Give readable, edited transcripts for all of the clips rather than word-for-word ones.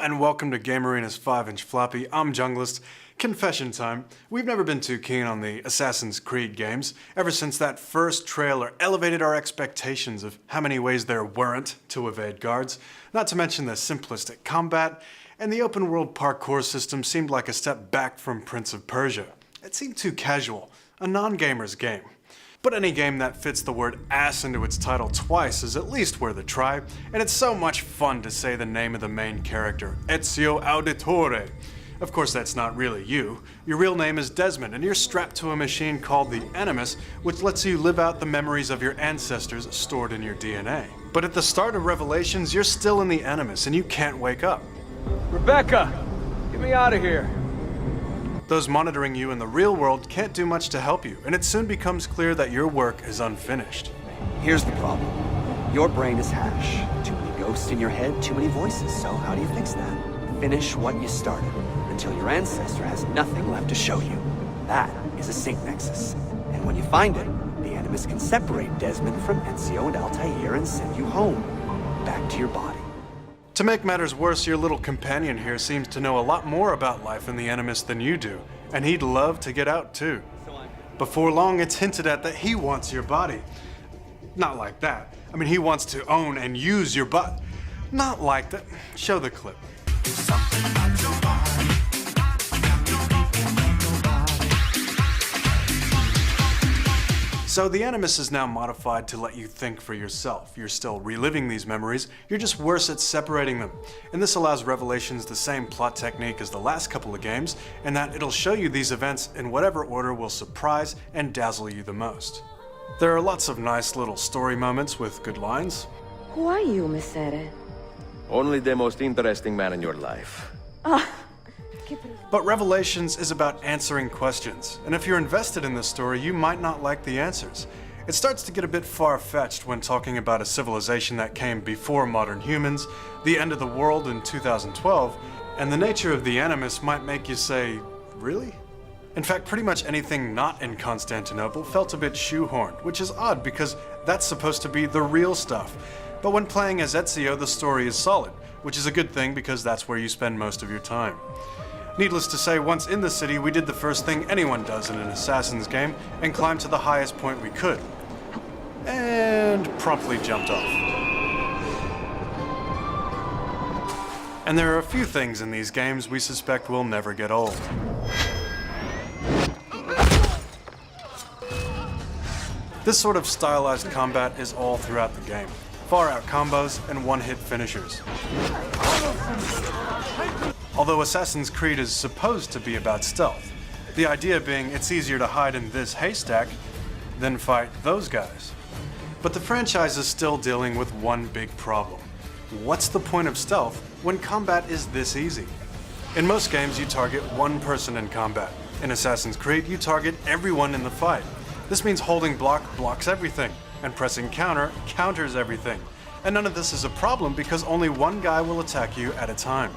and welcome to Gamerena's 5-inch floppy. I'm Junglist. Confession time. We've never been too keen on the Assassin's Creed games. Ever since that first trailer elevated our expectations of how many ways there weren't to evade guards, not to mention the simplistic combat, and the open world parkour system seemed like a step back from Prince of Persia. It seemed too casual, a non-gamer's game. But any game that fits the word ass into its title twice is at least worth a try, and it's so much fun to say the name of the main character, Ezio Auditore. Of course that's not really you. Your real name is Desmond, and you're strapped to a machine called the Animus, which lets you live out the memories of your ancestors stored in your DNA. But at the start of Revelations, you're still in the Animus, and you can't wake up. Rebecca, get me out of here. Those monitoring you in the real world can't do much to help you, and it soon becomes clear that your work is unfinished. Here's the problem. Your brain is hash. Too many ghosts in your head, too many voices. So how do you fix that? Finish what you started, until your ancestor has nothing left to show you. That is a sync nexus. And when you find it, the Animus can separate Desmond from Ezio and Altair and send you home. Back to your body. To make matters worse, your little companion here seems to know a lot more about life in the Animus than you do, and he'd love to get out too. Before long, it's hinted at that he wants your body. Not like that. I mean, he wants to own and use your butt. Not like that. Show the clip. So the Animus is now modified to let you think for yourself. You're still reliving these memories, you're just worse at separating them. And this allows Revelations the same plot technique as the last couple of games, in that it'll show you these events in whatever order will surprise and dazzle you the most. There are lots of nice little story moments with good lines. Who are you, Messere? Only the most interesting man in your life. But Revelations is about answering questions, and if you're invested in this story, you might not like the answers. It starts to get a bit far-fetched when talking about a civilization that came before modern humans, the end of the world in 2012, and the nature of the Animus might make you say, really? In fact, pretty much anything not in Constantinople felt a bit shoehorned, which is odd because that's supposed to be the real stuff. But when playing as Ezio, the story is solid, which is a good thing because that's where you spend most of your time. Needless to say, once in the city, we did the first thing anyone does in an Assassin's game and climbed to the highest point we could. And promptly jumped off. And there are a few things in these games we suspect will never get old. This sort of stylized combat is all throughout the game. Far-out combos and one-hit finishers. Although Assassin's Creed is supposed to be about stealth, the idea being it's easier to hide in this haystack than fight those guys. But the franchise is still dealing with one big problem. What's the point of stealth when combat is this easy? In most games, you target one person in combat. In Assassin's Creed, you target everyone in the fight. This means holding block blocks everything, and pressing counter counters everything. And none of this is a problem because only one guy will attack you at a time.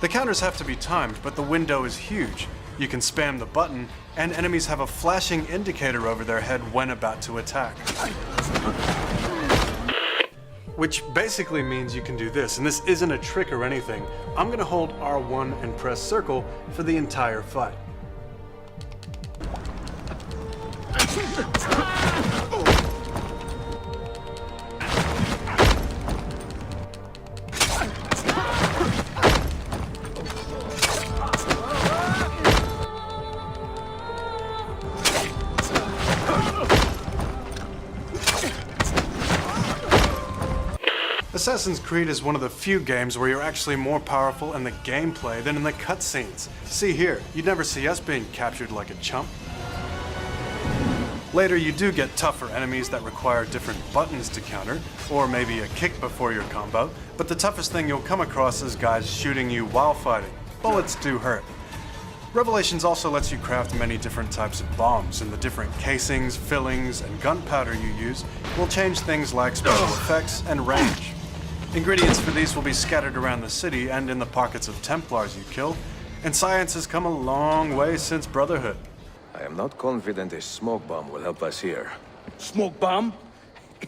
The counters have to be timed, but the window is huge. You can spam the button, and enemies have a flashing indicator over their head when about to attack. Which basically means you can do this, and this isn't a trick or anything. I'm gonna hold R1 and press circle for the entire fight. Assassin's Creed is one of the few games where you're actually more powerful in the gameplay than in the cutscenes. See here, you'd never see us being captured like a chump. Later, you do get tougher enemies that require different buttons to counter, or maybe a kick before your combo, but the toughest thing you'll come across is guys shooting you while fighting. Bullets do hurt. Revelations also lets you craft many different types of bombs, and the different casings, fillings, and gunpowder you use will change things like special effects and range. Ingredients for these will be scattered around the city and in the pockets of Templars you kill, and science has come a long way since Brotherhood. I am not confident a smoke bomb will help us here. Smoke bomb?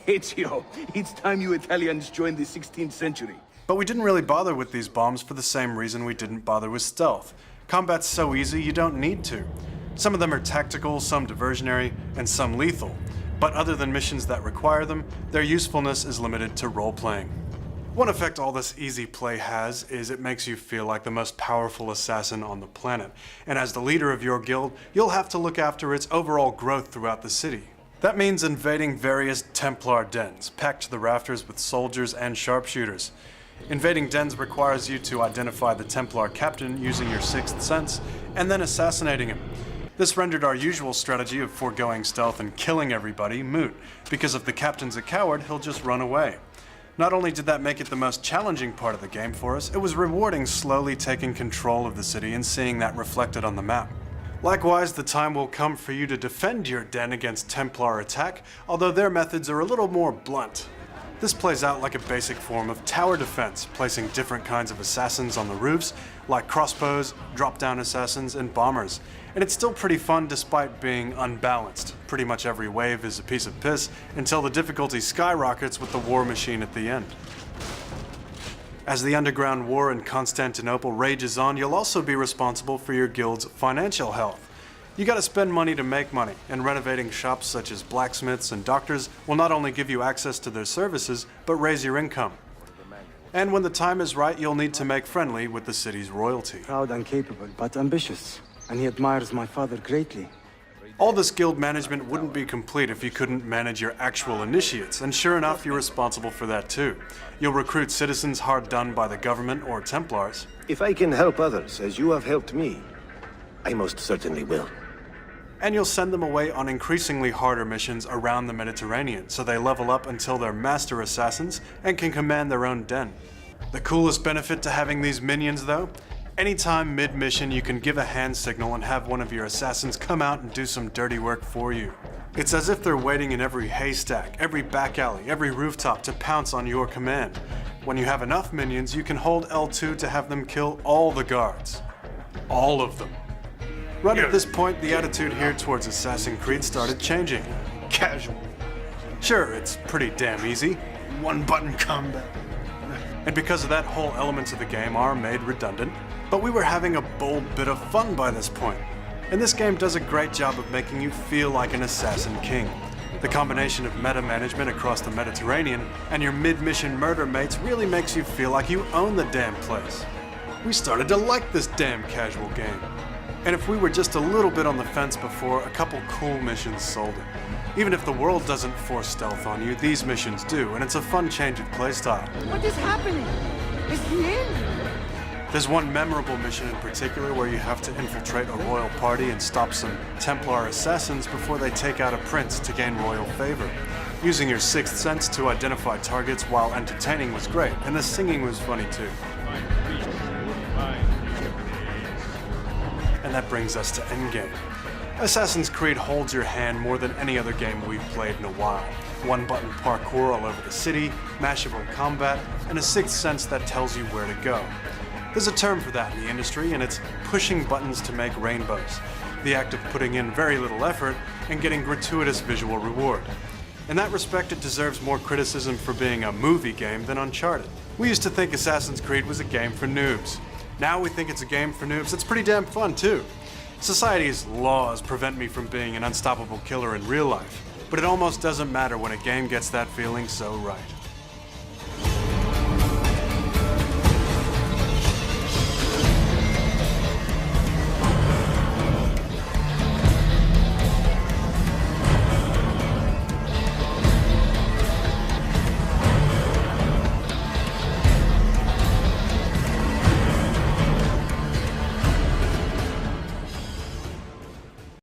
Ezio, it's time you Italians joined the 16th century. But we didn't really bother with these bombs for the same reason we didn't bother with stealth. Combat's so easy you don't need to. Some of them are tactical, some diversionary, and some lethal. But other than missions that require them, their usefulness is limited to role-playing. One effect all this easy play has is it makes you feel like the most powerful assassin on the planet. And as the leader of your guild, you'll have to look after its overall growth throughout the city. That means invading various Templar dens, packed to the rafters with soldiers and sharpshooters. Invading dens requires you to identify the Templar captain using your sixth sense, and then assassinating him. This rendered our usual strategy of foregoing stealth and killing everybody moot, because if the captain's a coward, he'll just run away. Not only did that make it the most challenging part of the game for us, it was rewarding slowly taking control of the city and seeing that reflected on the map. Likewise, the time will come for you to defend your den against Templar attack, although their methods are a little more blunt. This plays out like a basic form of tower defense, placing different kinds of assassins on the roofs, like crossbows, drop-down assassins, and bombers. And it's still pretty fun despite being unbalanced. Pretty much every wave is a piece of piss until the difficulty skyrockets with the war machine at the end. As the underground war in Constantinople rages on, you'll also be responsible for your guild's financial health. You gotta spend money to make money, and renovating shops such as blacksmiths and doctors will not only give you access to their services, but raise your income. And when the time is right, you'll need to make friendly with the city's royalty. Proud and capable, but ambitious. And he admires my father greatly. All this guild management wouldn't be complete if you couldn't manage your actual initiates, and sure enough, you're responsible for that too. You'll recruit citizens hard done by the government or Templars. If I can help others as you have helped me, I most certainly will. And you'll send them away on increasingly harder missions around the Mediterranean, so they level up until they're master assassins and can command their own den. The coolest benefit to having these minions, though? Anytime mid-mission, you can give a hand signal and have one of your assassins come out and do some dirty work for you. It's as if they're waiting in every haystack, every back alley, every rooftop to pounce on your command. When you have enough minions, you can hold L2 to have them kill all the guards. All of them. Right at this point, the attitude here towards Assassin's Creed started changing. Casual. Sure, it's pretty damn easy. One-button combat. And because of that, whole elements of the game are made redundant. But we were having a bold bit of fun by this point. And this game does a great job of making you feel like an assassin king. The combination of meta management across the Mediterranean and your mid-mission murder mates really makes you feel like you own the damn place. We started to like this damn casual game. And if we were just a little bit on the fence before, a couple cool missions sold it. Even if the world doesn't force stealth on you, these missions do, and it's a fun change of playstyle. What is happening? Is he in? There's one memorable mission in particular where you have to infiltrate a royal party and stop some Templar assassins before they take out a prince to gain royal favor. Using your sixth sense to identify targets while entertaining was great, and the singing was funny too. And that brings us to Endgame. Assassin's Creed holds your hand more than any other game we've played in a while. One-button parkour all over the city, mashable combat, and a sixth sense that tells you where to go. There's a term for that in the industry, and it's pushing buttons to make rainbows. The act of putting in very little effort and getting gratuitous visual reward. In that respect, it deserves more criticism for being a movie game than Uncharted. We used to think Assassin's Creed was a game for noobs. Now we think it's a game for noobs. It's pretty damn fun, too. Society's laws prevent me from being an unstoppable killer in real life, but it almost doesn't matter when a game gets that feeling so right.